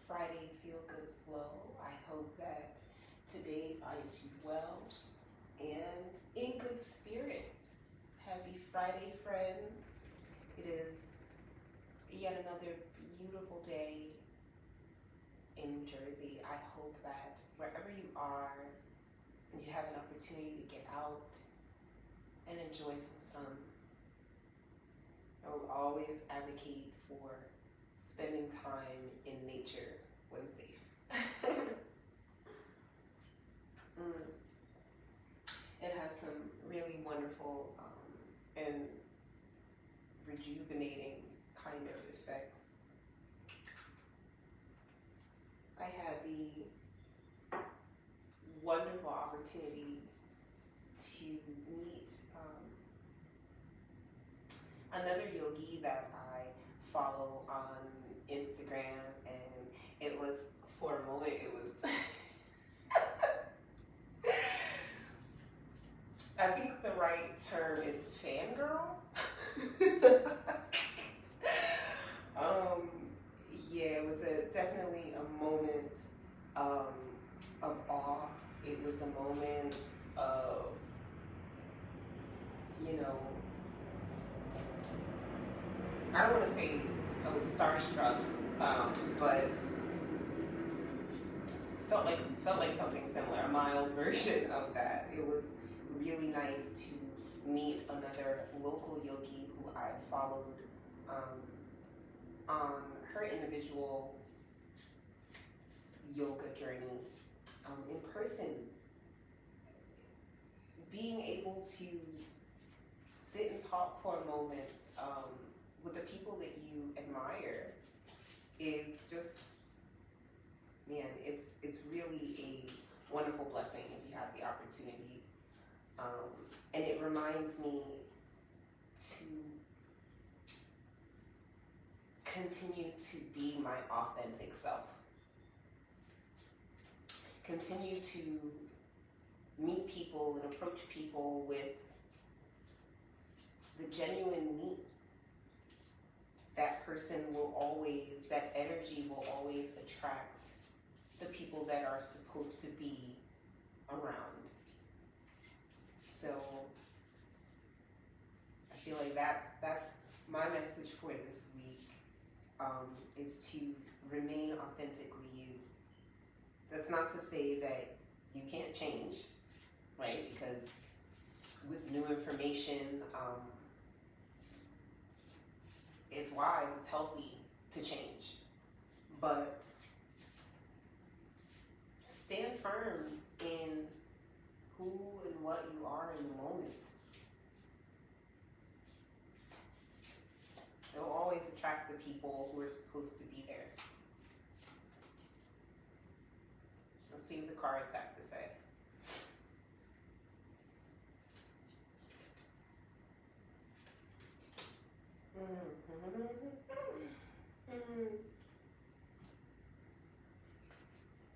Friday Feel Good Flow. I hope that today finds you well and in good spirits. Happy Friday, friends. It is yet another beautiful day in New Jersey. I hope that wherever you are, you have an opportunity to get out and enjoy some sun. I will always advocate for spending time in nature when safe. It has some really wonderful and rejuvenating kind of effects. I had the wonderful opportunity to meet another yogi that I follow on Instagram, and it was, for a moment, it was I think the right term is fangirl. Yeah, it was definitely a moment of awe. It was a moment of, I don't want to say I was starstruck, but felt like something similar, a mild version of that. It was really nice to meet another local yogi who I followed on her individual yoga journey in person. Being able to sit and talk for a moment with the people that you admire is just, man, it's really a wonderful blessing if you have the opportunity. And it reminds me to continue to be my authentic self. Continue to meet people and approach people with the genuine me. That person will always, that energy will always attract the people that are supposed to be around. So I feel like that's my message for this week, is to remain authentically you. That's not to say that you can't change, right? Because with new information, it's wise, it's healthy to change. But stand firm in who and what you are in the moment. It will always attract the people who are supposed to be there. Let's see what the cards have to say.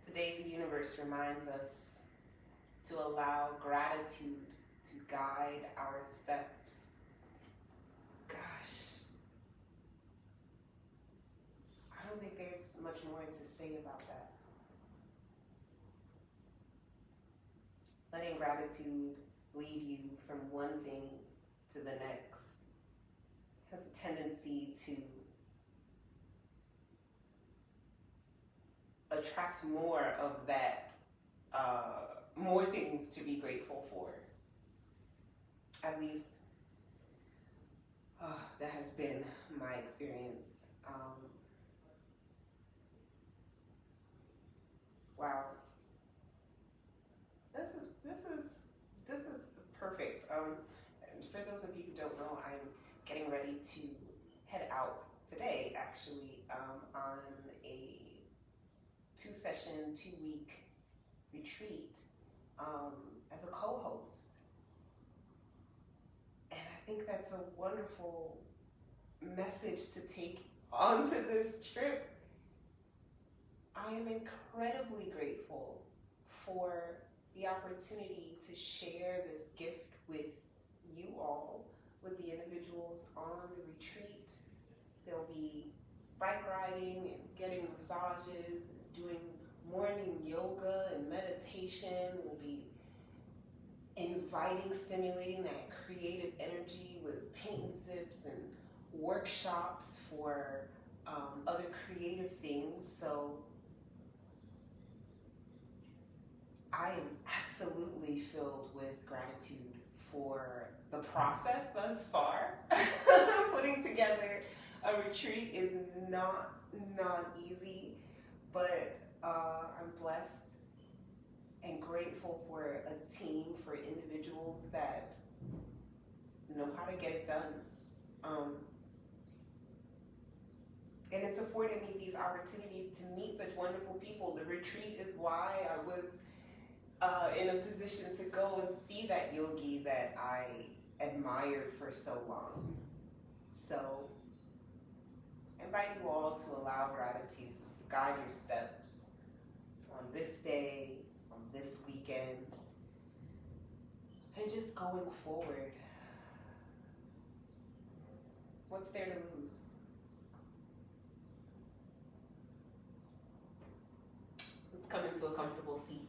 Today, the universe reminds us to allow gratitude to guide our steps. Gosh, I don't think there's much more to say about that. Letting gratitude lead you from one thing to the next has a tendency to attract more of that, more things to be grateful for. At least that has been my experience. Wow, this is perfect. And for those of you who don't know, I'm getting ready to head out today, actually, on a 2-week retreat as a co-host. And I think that's a wonderful message to take onto this trip. I am incredibly grateful for the opportunity to share this gift with you all, with the individuals on the retreat. There'll be bike riding and getting massages and doing morning yoga and meditation. We'll be inviting, stimulating that creative energy with paint and sips and workshops for other creative things. So I am absolutely filled with gratitude for the process thus far. Putting together a retreat is not easy, but I'm blessed and grateful for a team, for individuals that know how to get it done. And it's afforded me these opportunities to meet such wonderful people. The retreat is why I was in a position to go and see that yogi that I admired for so long. So I invite you all to allow gratitude to guide your steps on this day, on this weekend, and just going forward. What's there to lose? Let's come into a comfortable seat.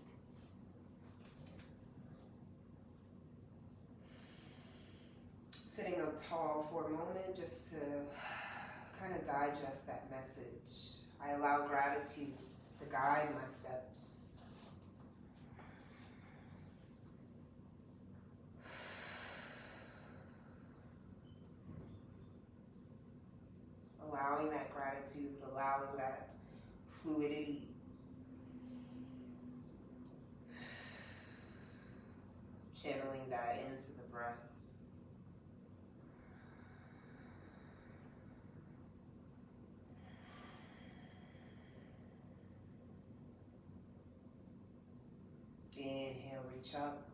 Sitting up tall for a moment just to kind of digest that message. I allow gratitude to guide my steps. Allowing that gratitude, allowing that fluidity. Channeling that into the breath. Inhale, reach up.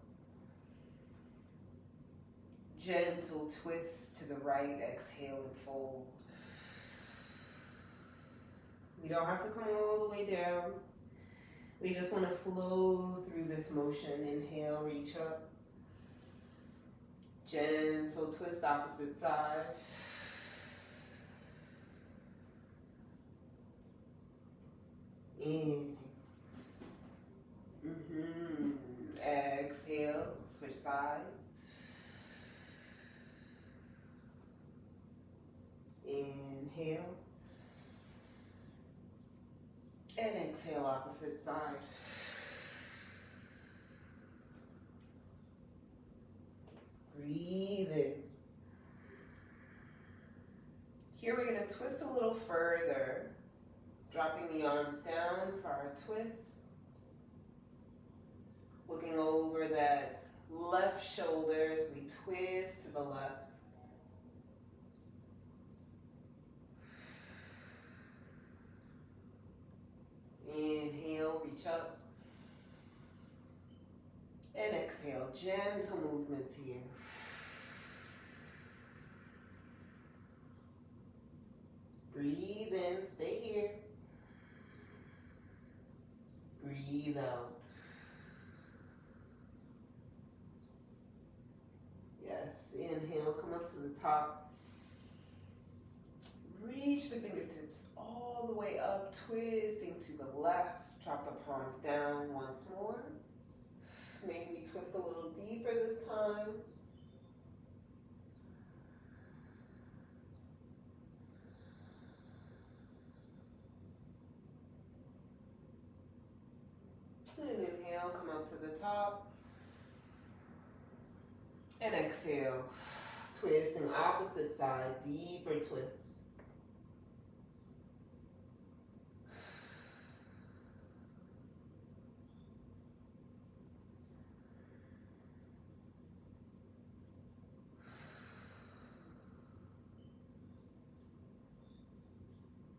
Gentle twist to the right, exhale and fold. We don't have to come all the way down. We just want to flow through this motion. Inhale, reach up. Gentle twist, opposite side. Inhale. Exhale, switch sides. Inhale. And exhale, opposite side. Breathe in. Here we're going to twist a little further, dropping the arms down for our twist. Looking over that left shoulder as we twist to the left. Inhale, reach up. And exhale, gentle movements here. Breathe in, stay here. Breathe out. Yes, inhale, come up to the top. Reach the fingertips all the way up, twisting to the left. Drop the palms down once more. Maybe we twist a little deeper this time. And inhale, come up to the top. And exhale, twisting opposite side, deeper twist.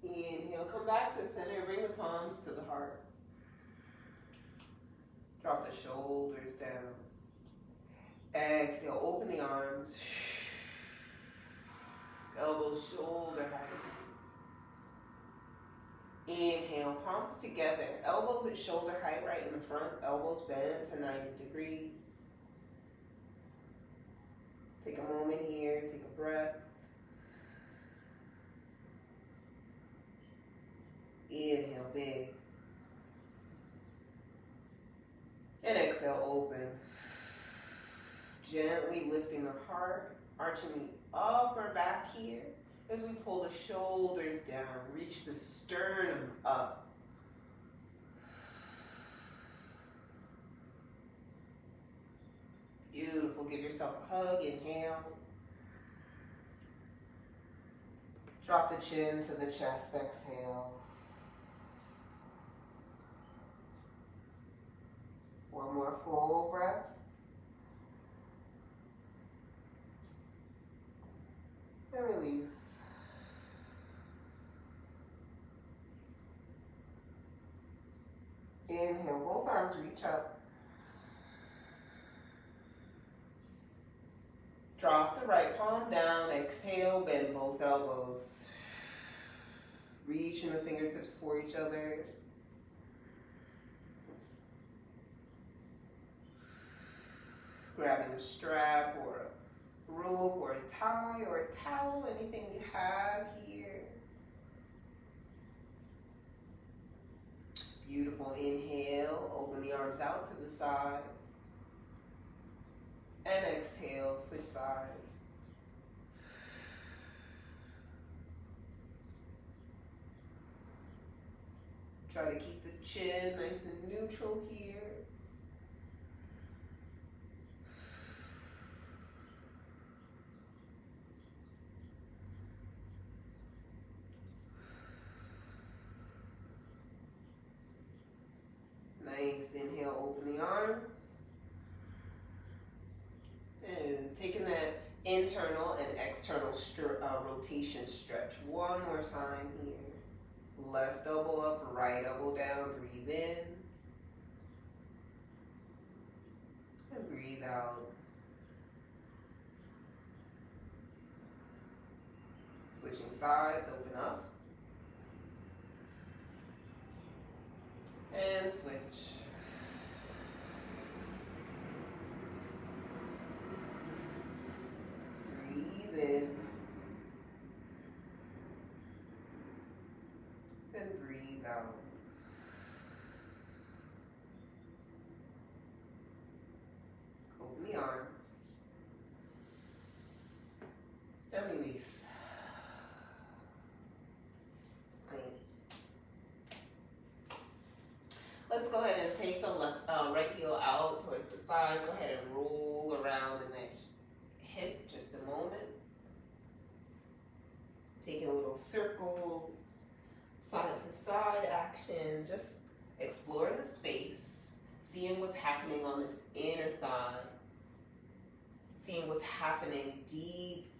Inhale, come back to center, bring the palms to the heart. Drop the shoulders down. Exhale, open the arms. Elbows shoulder height. Inhale, palms together. Elbows at shoulder height right in the front. Elbows bent to 90 degrees. Take a moment here, take a breath. Inhale big. And exhale, open. Gently lifting the heart, arching the upper back here as we pull the shoulders down, reach the sternum up. Beautiful. Give yourself a hug. Inhale. Drop the chin to the chest. Exhale. One more full breath. And release. Inhale, both arms reach up. Drop the right palm down. Exhale, bend both elbows. Reaching the fingertips for each other. Grabbing a strap or a rope or a tie or a towel, anything you have here. Beautiful. Inhale, open the arms out to the side. And exhale, switch sides. Try to keep the chin nice and neutral here. Nice. Inhale, open the arms. And taking that internal and external rotation stretch. One more time here. Left elbow up, right elbow down. Breathe in. And breathe out. Switching sides, open up. And switch. Breathe in. And breathe out. Open the arms. And release. Nice. Let's go ahead and take the right heel out towards the side. Go ahead and roll around in that hip just a moment. Taking little circles, side to side action, just exploring the space, seeing what's happening on this inner thigh, seeing what's happening deep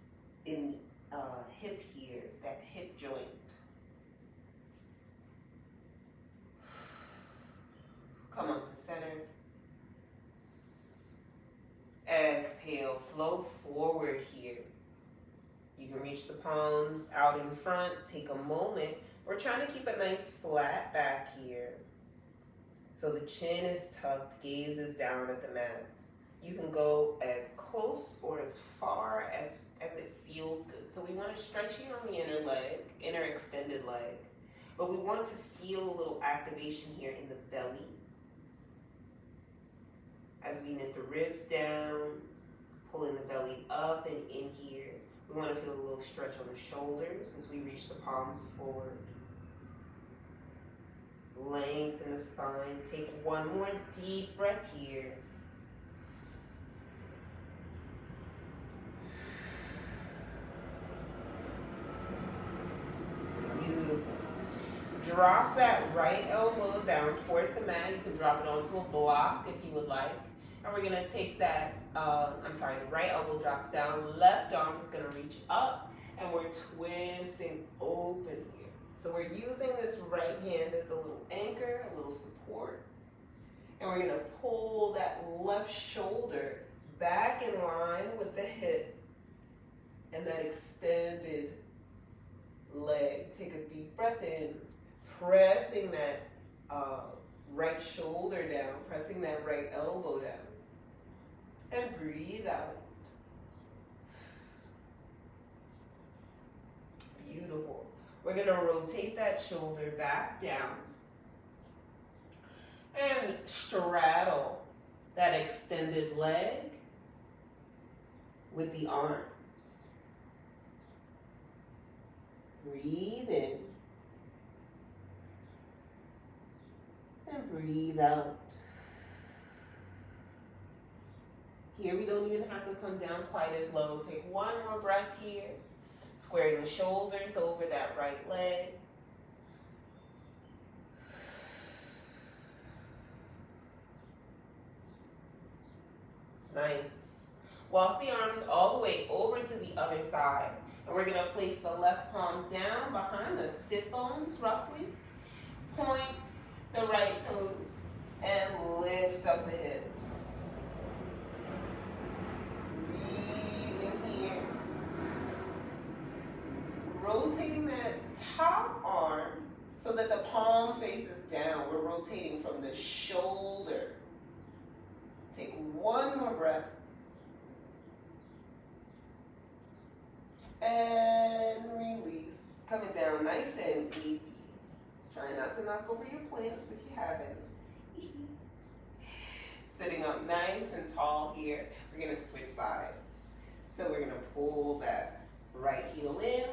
in the hip here, that hip joint. Come up to center. Exhale, flow forward here. You can reach the palms out in front. Take a moment. We're trying to keep a nice flat back here. So the chin is tucked, gaze is down at the mat. You can go as close or as far as it feels good. So we want to stretch here on the inner leg, inner extended leg. But we want to feel a little activation here in the belly. As we knit the ribs down, pulling the belly up and in here. We want to feel a little stretch on the shoulders as we reach the palms forward. Lengthen the spine. Take one more deep breath here. Beautiful. Drop that right elbow down towards the mat. You can drop it onto a block if you would like. And we're going to take that, the right elbow drops down, left arm is going to reach up, and we're twisting open here. So we're using this right hand as a little anchor, a little support. And we're going to pull that left shoulder back in line with the hip and that extended leg. Take a deep breath in, pressing that right shoulder down, pressing that right elbow down. And breathe out. Beautiful. We're going to rotate that shoulder back down and straddle that extended leg with the arms. Breathe in and breathe out. Here we don't even have to come down quite as low. Take one more breath here. Squaring the shoulders over that right leg. Nice. Walk the arms all the way over to the other side. And we're going to place the left palm down behind the sit bones roughly. Point the right toes and lift up the hips. Rotating that top arm so that the palm faces down. We're rotating from the shoulder. Take one more breath. And release. Coming down nice and easy. Try not to knock over your plants if you haven't. Sitting up nice and tall here. We're going to switch sides. So we're going to pull that right heel in.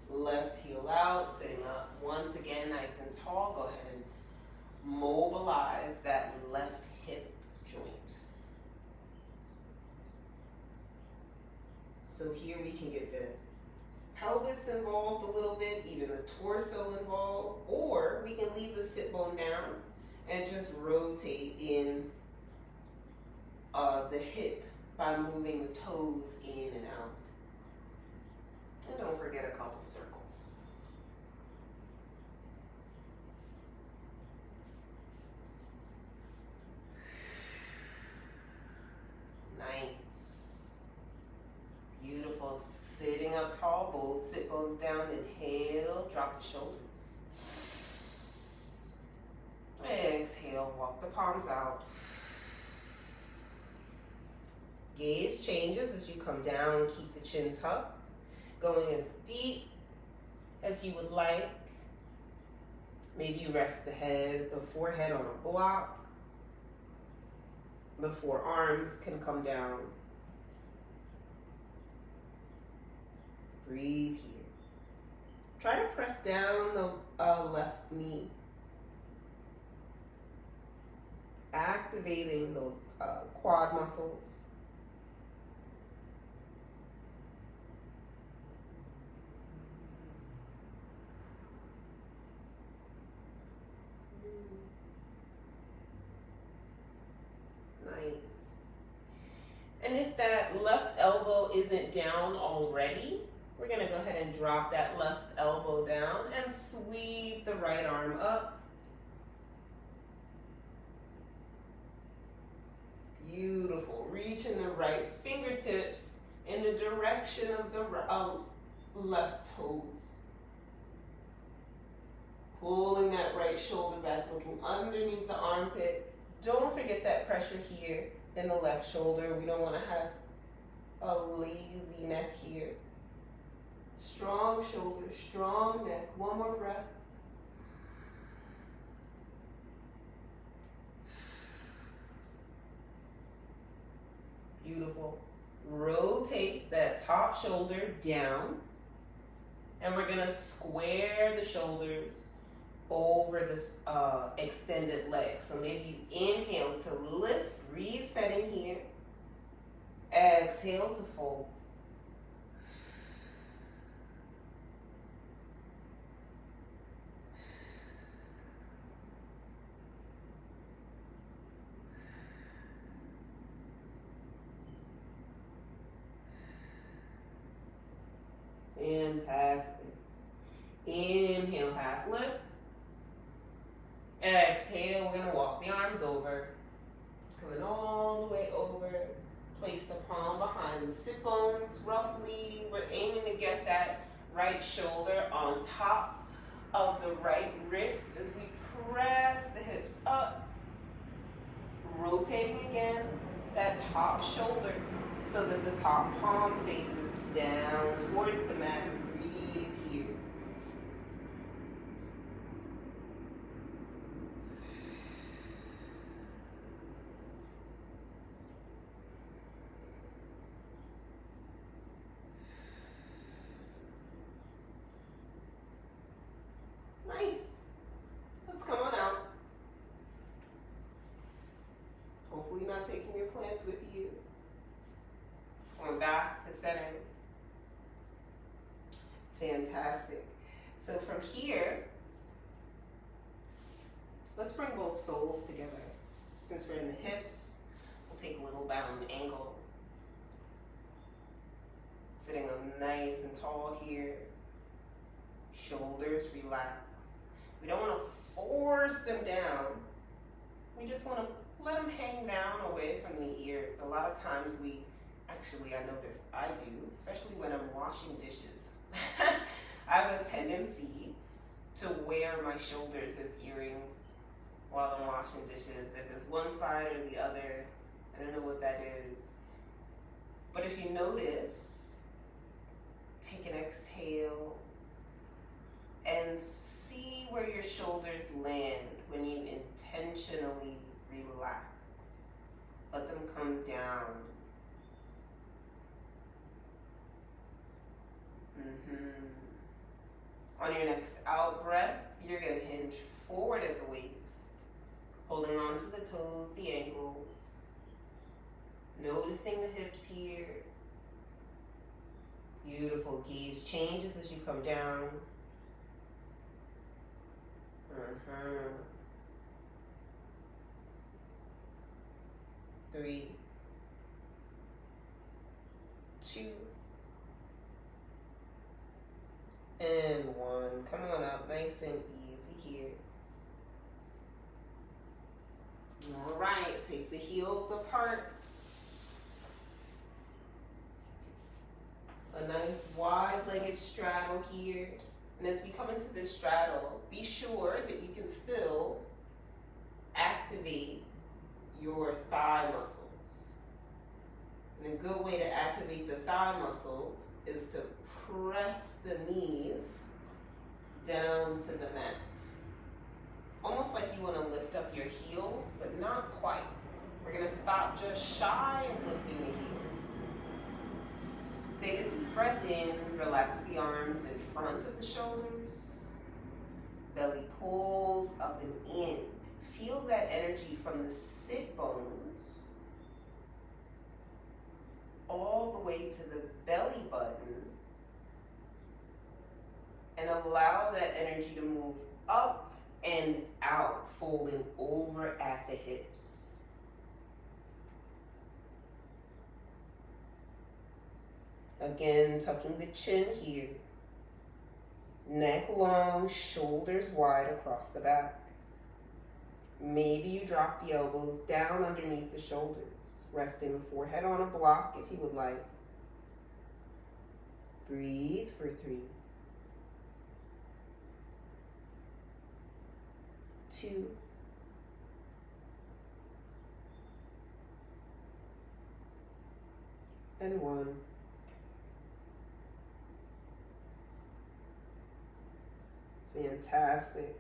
Left heel out, sitting up once again nice and tall. Go ahead and mobilize that left hip joint. So here we can get the pelvis involved a little bit, even the torso involved, or we can leave the sit bone down and just rotate in the hip by moving the toes in and out. And don't forget a couple circles. Nice. Beautiful. Sitting up tall, both sit bones down. Inhale, drop the shoulders. Exhale, walk the palms out. Gaze changes as you come down. Keep the chin tucked. Going as deep as you would like. Maybe you rest the forehead on a block. The forearms can come down. Breathe here. Try to press down the left knee. Activating those quad muscles. Nice. And if that left elbow isn't down already, we're going to go ahead and drop that left elbow down and sweep the right arm up. Beautiful. Reaching the right fingertips in the direction of the left toes. Pulling that right shoulder back, looking underneath the armpit. Don't forget that pressure here in the left shoulder. We don't want to have a lazy neck here. Strong shoulder, strong neck. One more breath. Beautiful. Rotate that top shoulder down. And we're going to square the shoulders over this extended leg. So maybe you inhale to lift, resetting here. Exhale to fold. Fantastic. Inhale, half lift. Exhale, we're going to walk the arms over. Coming all the way over. Place the palm behind the sit bones roughly. We're aiming to get that right shoulder on top of the right wrist as we press the hips up. Rotating again that top shoulder so that the top palm faces down towards the mat. Breathe here. Hopefully not taking your plants with you. Going back to center. Fantastic. So from here, let's bring both soles together. Since we're in the hips, we'll take a little bound angle. Sitting up nice and tall here. Shoulders relax. We don't want to force them down. We just want to let them hang down away from the ears. A lot of times I notice I do, especially when I'm washing dishes. I have a tendency to wear my shoulders as earrings while I'm washing dishes. If it's one side or the other, I don't know what that is. But if you notice, take an exhale and see where your shoulders land when you intentionally relax. Let them come down. On your next out breath, you're going to hinge forward at the waist, holding on to the toes, the ankles, noticing the hips here. Beautiful. Gaze changes as you come down. 3, 2, and 1. Come on up, nice and easy here. All right, take the heels apart. A nice wide-legged straddle here. And as we come into this straddle, be sure that you can still activate your thigh muscles. And a good way to activate the thigh muscles is to press the knees down to the mat. Almost like you want to lift up your heels, but not quite. We're going to stop just shy of lifting the heels. Take a deep breath in, relax the arms in front of the shoulders. Belly pulls up and in. Feel that energy from the sit bones all the way to the belly button, and allow that energy to move up and out, folding over at the hips. Again, tucking the chin here. Neck long, shoulders wide across the back. Maybe you drop the elbows down underneath the shoulders, resting the forehead on a block if you would like. Breathe for 3, 2, and 1. Fantastic.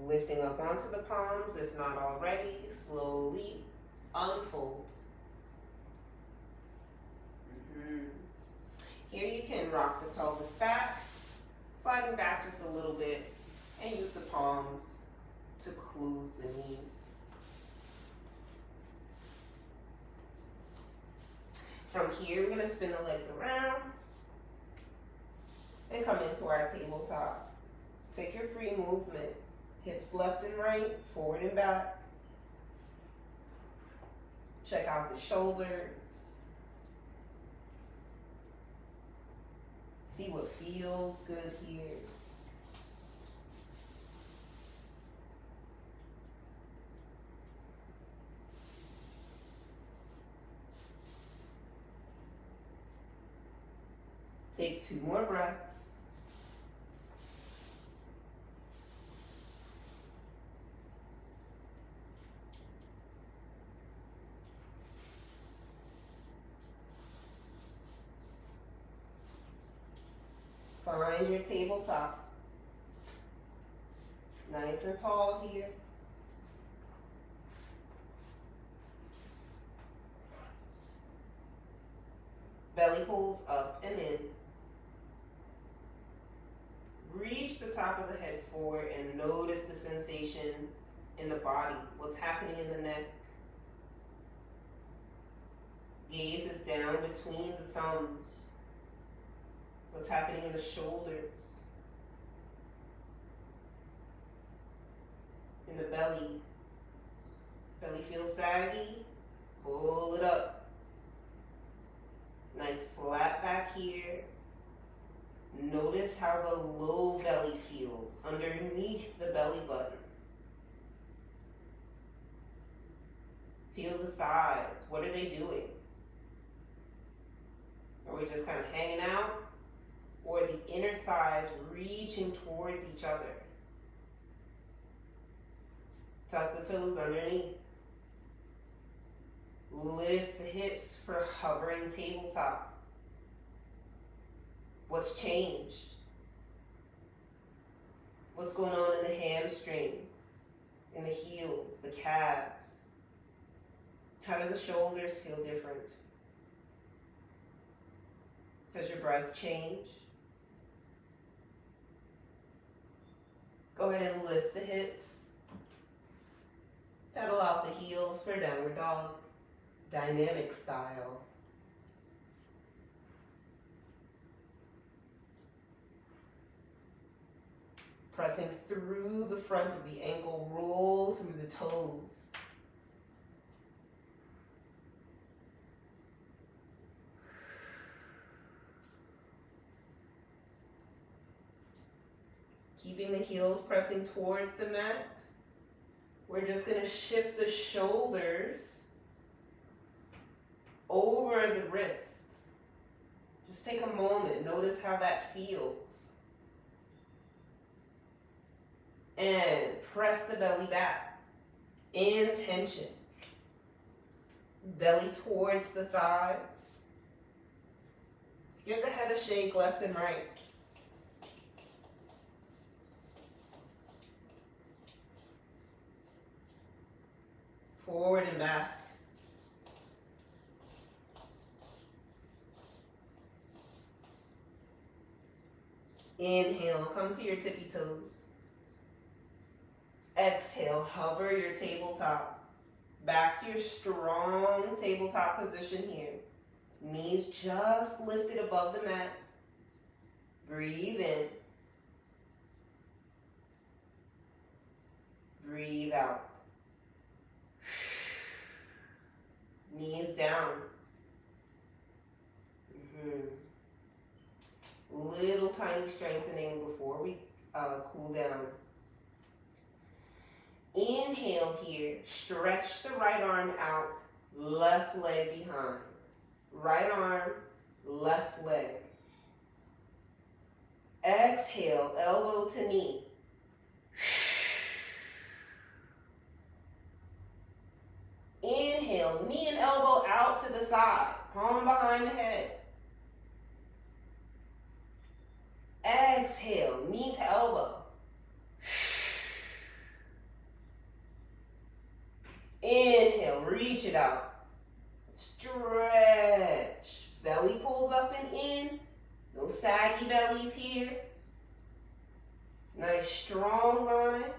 Lifting up onto the palms, if not already, slowly unfold. Here you can rock the pelvis back, sliding back just a little bit, and use the palms to close the knees. From here, we're going to spin the legs around and come into our tabletop. Take your free movement. Hips left and right, forward and back. Check out the shoulders. See what feels good here. Take 2 more breaths. Find your tabletop. Nice and tall here. Belly pulls up and in. Reach the top of the head forward and notice the sensation in the body? What's happening in the neck? Gaze is down between the thumbs. What's happening in the shoulders? In the belly. Belly feels saggy. Pull it up. Nice flat back here. Notice how the low belly feels underneath the belly button. Feel the thighs. What are they doing? Are we just kind of hanging out? Or are the inner thighs reaching towards each other? Tuck the toes underneath. Lift the hips for hovering tabletop. What's changed? What's going on in the hamstrings, in the heels, the calves? How do the shoulders feel different? Does your breath change? Go ahead and lift the hips. Pedal out the heels for downward dog. Dynamic style. Pressing through the front of the ankle, roll through the toes. Keeping the heels pressing towards the mat. We're just going to shift the shoulders over the wrists. Just take a moment, notice how that feels. And press the belly back in tension. Belly towards the thighs. Give the head a shake left and right. Forward and back. Inhale, come to your tippy toes. Exhale, hover your tabletop. Back to your strong tabletop position here. Knees just lifted above the mat. Breathe in. Breathe out. Knees down. Little tiny strengthening before we cool down. Inhale here. Stretch the right arm out. Left leg behind. Right arm, left leg. Exhale, elbow to knee. Inhale, knee and elbow out to the side, palm behind the head. Exhale, knee to elbow. Inhale, reach it out. Stretch. Belly pulls up and in. No saggy bellies here. Nice strong line.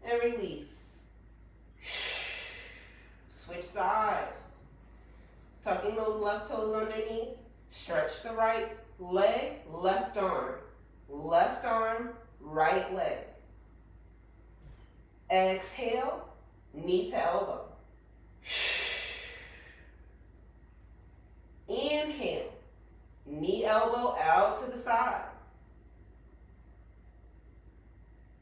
And release. Switch sides. Tucking those left toes underneath. Stretch the right leg, left arm. Left arm, right leg. Exhale, knee to elbow. Inhale, knee elbow out to the side.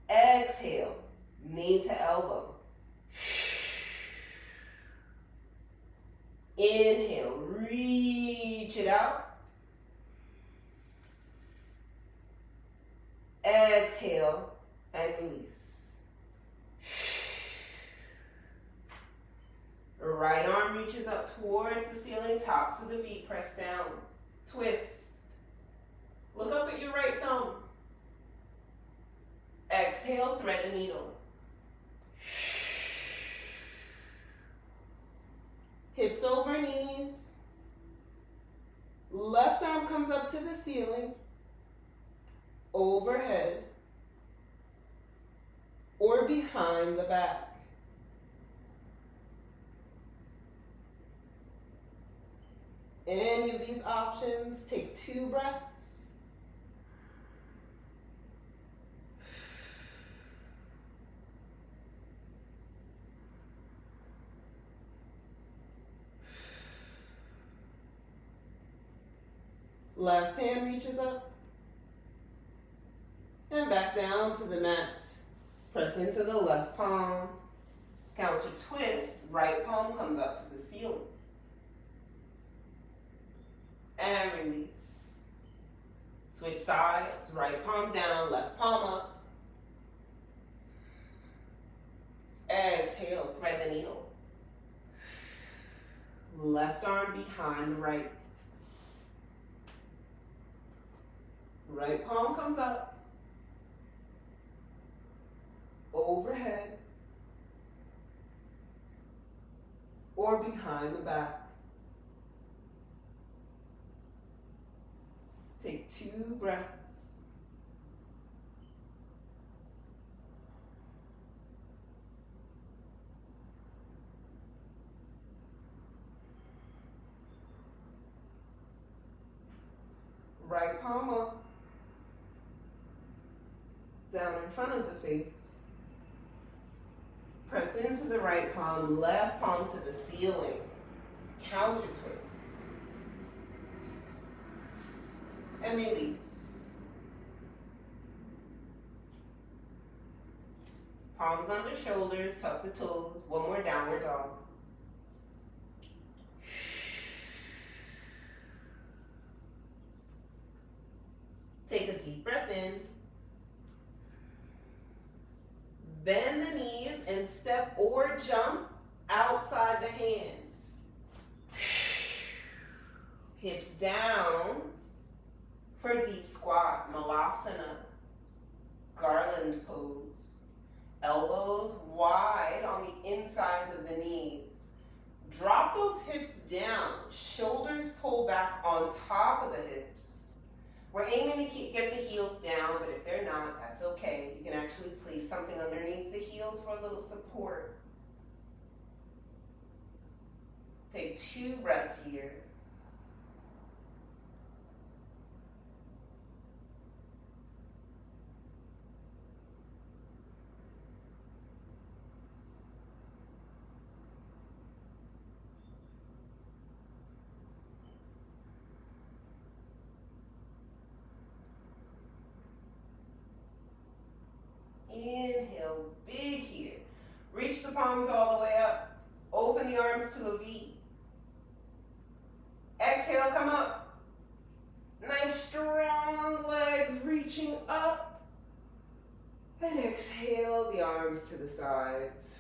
Exhale, knee to elbow. Inhale, reach it out. Exhale and release. Right arm reaches up towards the ceiling, tops of the feet press down. Twist. Look up at your right thumb. Exhale, thread the needle. Hips over knees. Left arm comes up to the ceiling. Overhead. Or behind behind the back. Any of these options, take 2 breaths. Left hand reaches up and back down to the mat. Press into the left palm. Counter twist, right palm comes up to the ceiling. And release. Switch sides, right palm down, left palm up. Exhale, thread the needle. Left arm behind the right. Right palm comes up, overhead, or behind the back. Take 2 breaths. Right palm up. Down in front of the face. Press into the right palm, left palm to the ceiling. Counter twist. And release. Palms under shoulders, tuck the toes. One more downward dog. Take a deep breath in. Bend the knees and step or jump outside the hands. Hips down for deep squat, malasana, garland pose. Elbows wide on the insides of the knees. Drop those hips down. Shoulders pull back on top of the hips. We're aiming to get the heels down, but if they're not, that's okay. You can actually place something underneath the heels for a little support. Take 2 breaths here. Inhale, big here. Reach the palms all the way up. Open the arms to a V. Exhale, come up. Nice strong legs reaching up. And exhale, the arms to the sides.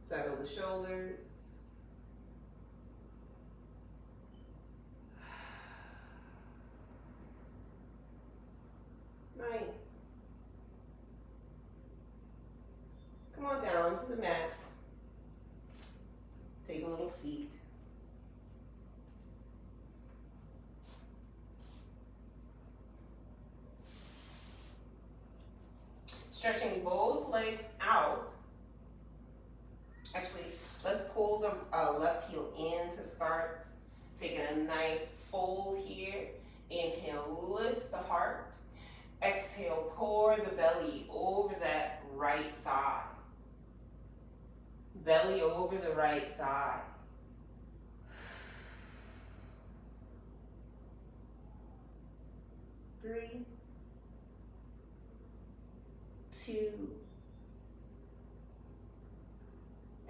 Settle the shoulders. Nice. Come on down to the mat. Take a little seat. Stretching both legs out. Actually, let's pull the left heel in to start. Taking a nice fold here. Inhale, lift the heart. Exhale, pour the belly over that right thigh. Belly over the right thigh. Three, 2,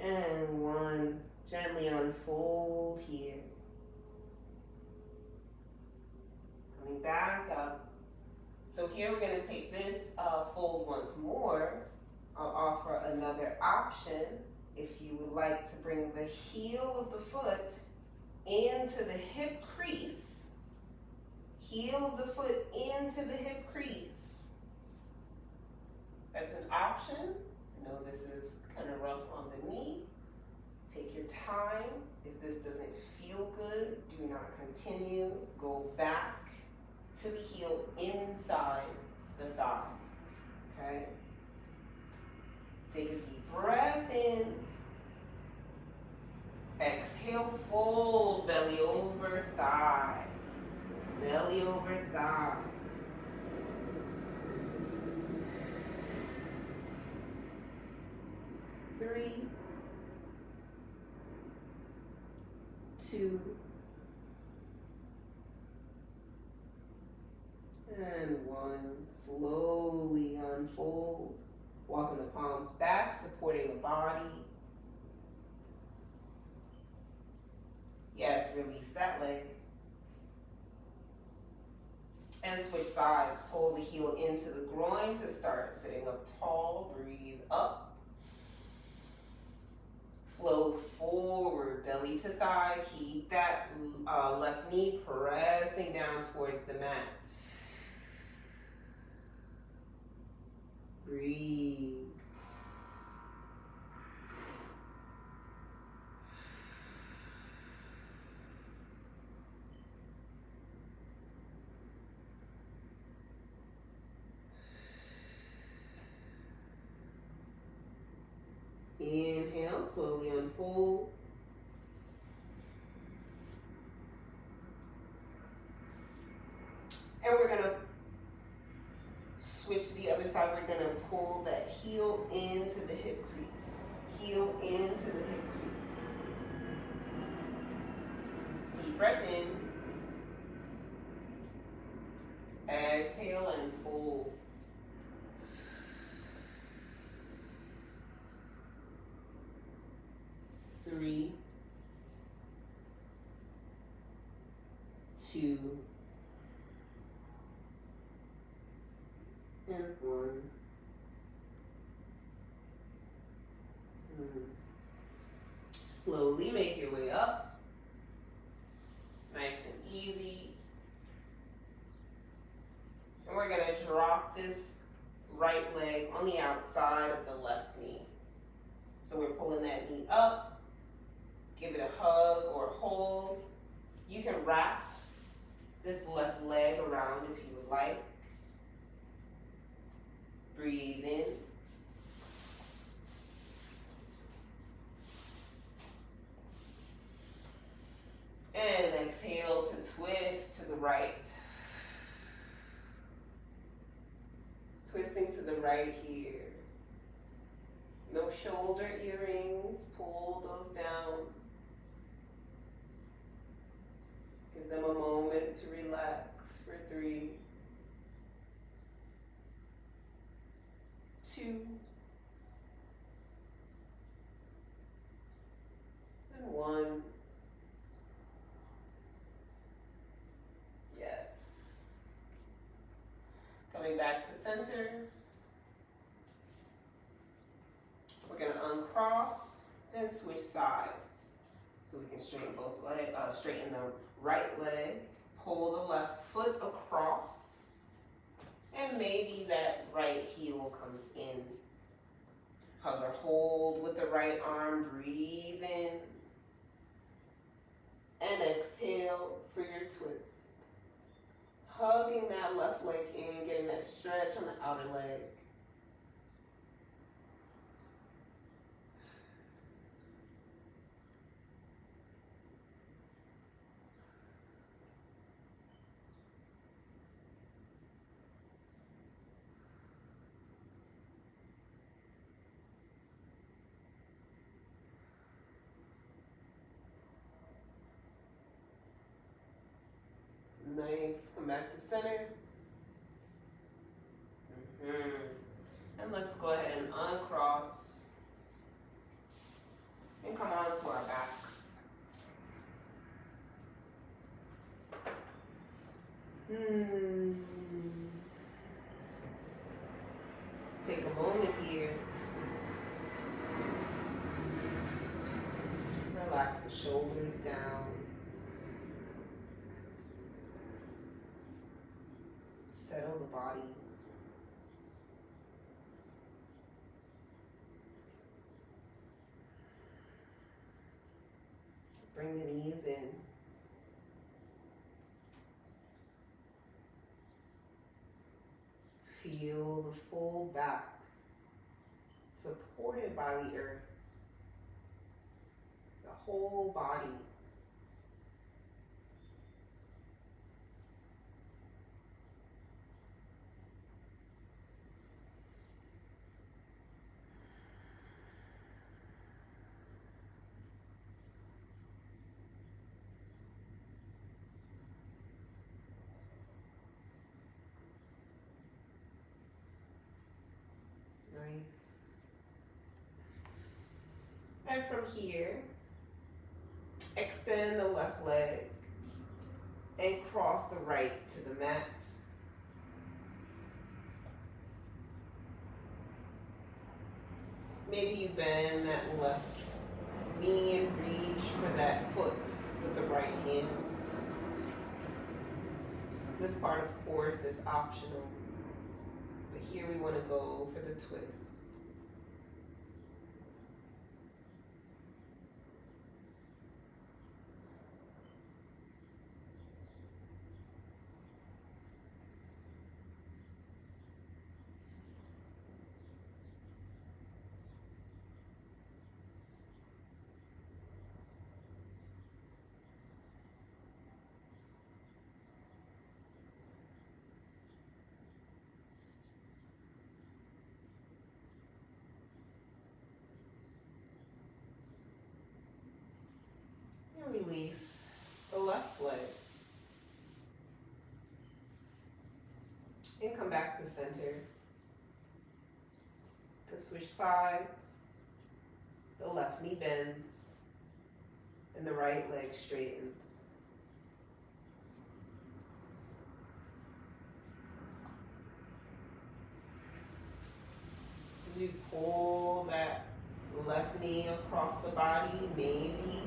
and 1. Gently unfold here. Coming back up. So here we're going to take this fold once more. I'll offer another option. If you would like to bring the heel of the foot into the hip crease. Heel of the foot into the hip crease. That's an option. I know this is kind of rough on the knee. Take your time. If this doesn't feel good, do not continue. Go back to the heel inside the thigh. Okay? Take a deep breath in. Exhale, fold, belly over thigh. Belly over thigh. Three, two, and one. Slowly unfold. Walking the palms back, supporting the body. Yes, release that leg. And switch sides. Pull the heel into the groin to start sitting up tall. Breathe up. Flow forward, belly to thigh. Keep that left knee pressing down towards the mat. Breathe. Inhale, slowly unfold. And we're going to switch to the other side. We're going to pull that heel into the hip crease. Heel into the hip crease. Deep breath in. Exhale and fold. Three, two, and one. Slowly make your way up. Nice and easy. And we're going to drop this right leg on the outside of the left knee. So we're pulling that knee up. Give it a hug or hold. You can wrap this left leg around if you would like. Breathe in. And exhale to twist to the right. Twisting to the right here. No shoulder earrings. Pull those down. Give them a moment to relax for 3, 2, and 1. Yes. Coming back to center. We're going to uncross and switch sides. So we can straighten both legs, straighten the right leg, pull the left foot across, and maybe that right heel comes in. Hug or hold with the right arm, breathe in, and exhale for your twist. Hugging that left leg in, getting that stretch on the outer leg. Nice. Come back to center. And let's go ahead and uncross and come on to our backs. Take a moment here. Relax the shoulders down. Settle the body. Bring the knees in. feel the full back supported by the earth, the whole body. Nice. And from here, extend the left leg and cross the right to the mat. Maybe you bend that left knee and reach for that foot with the right hand. This part, of course, is optional, but here we want to go for the twist. Release the left leg and come back to center. To switch sides, the left knee bends and the right leg straightens. As you pull that left knee across the body, maybe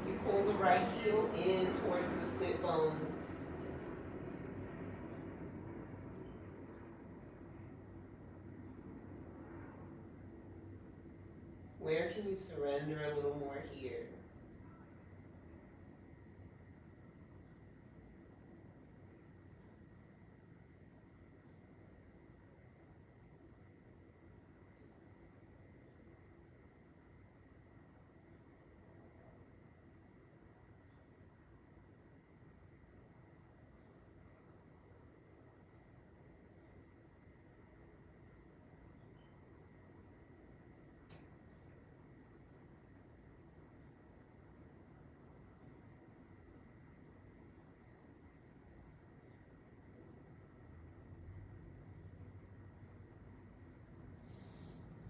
you pull the right heel in towards the sit bones. Where can you surrender a little more here?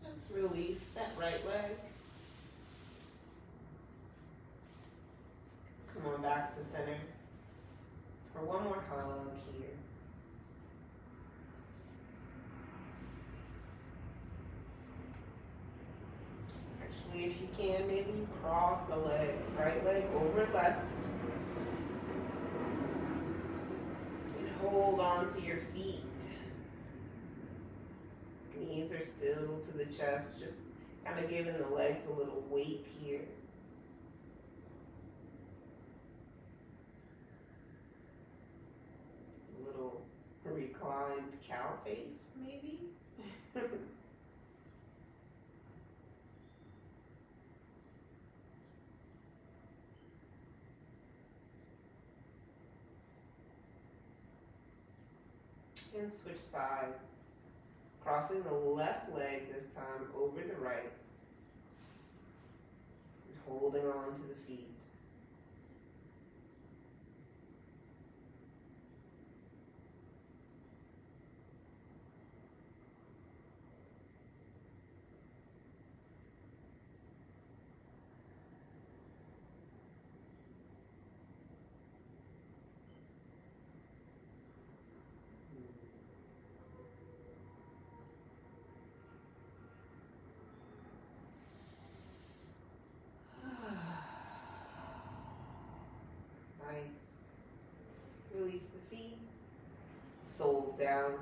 Let's release that right leg. Come on back to center for one more hug here. Actually, if you can, maybe cross the legs. Right leg over left. And hold on to your feet. Knees are still to the chest, just kind of giving the legs a little weight here. A little reclined cow face, maybe? And switch sides. Crossing the left leg this time over the right. And holding on to the feet. Nice. Release the feet. Soles down.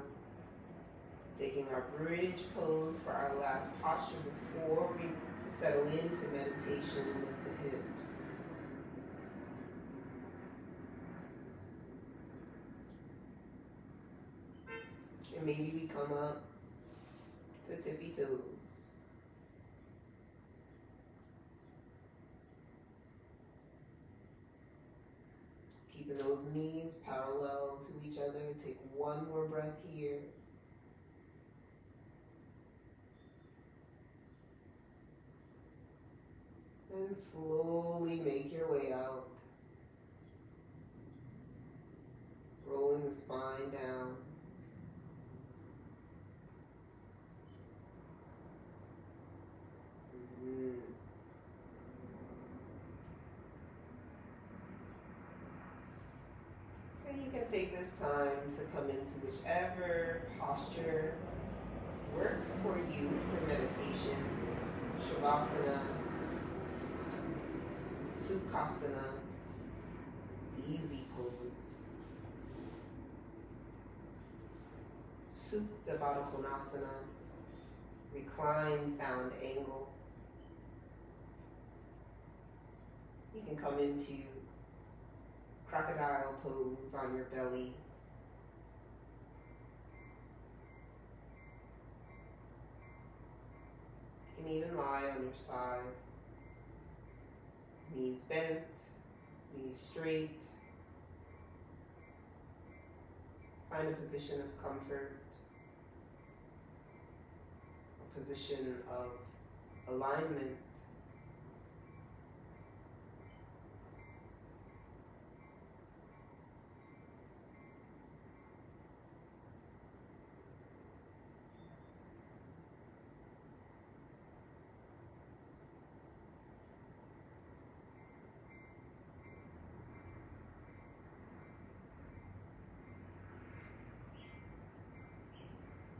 Taking our bridge pose for our last posture before we settle into meditation with the hips. maybe we come up to tippy toes. Keeping those knees parallel to each other. Take one more breath here. And slowly make your way out. Rolling the spine down. And you can take this time to come into whichever posture works for you for meditation. Shavasana, Sukhasana, easy pose. Supta Baddha Konasana, reclined bound angle. You can come into crocodile pose on your belly. You can even lie on your side. Knees bent, knees straight. Find a position of comfort, a position of alignment.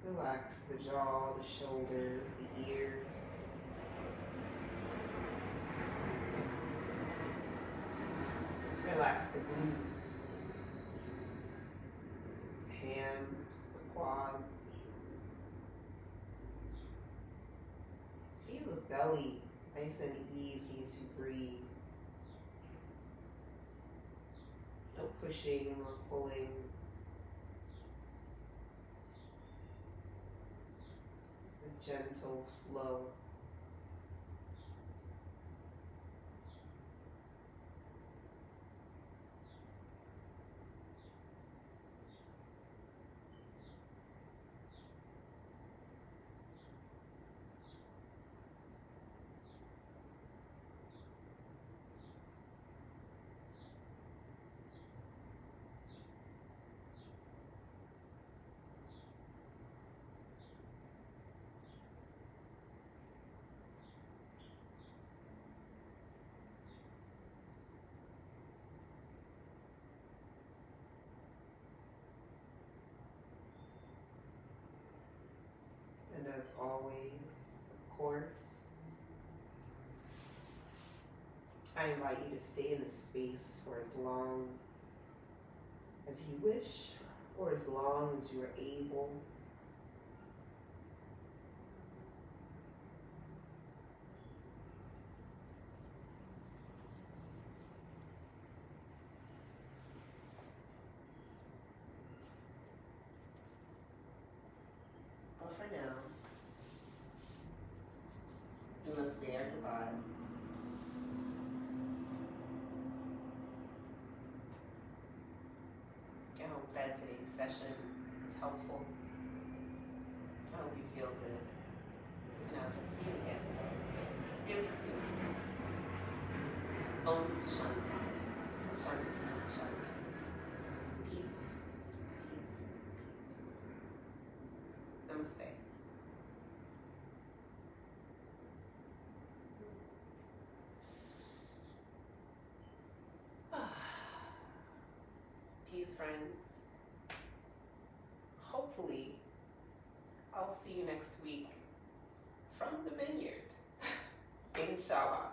Relax the jaw, the shoulders, the ears. Relax the glutes, the hams, the quads. Feel the belly nice and easy as you breathe. No pushing or pulling. It's a gentle flow. And as always, of course, I invite you to stay in this space for as long as you wish, or as long as you are able. But for now, we must say our goodbyes. I hope that today's session is helpful. I hope you feel good. And I hope to see you again really soon. Om Shanti, Shanti, Shanti. Peace, peace, peace. Namaste. Peace, friends. Hopefully, I'll see you next week from the vineyard. Inshallah.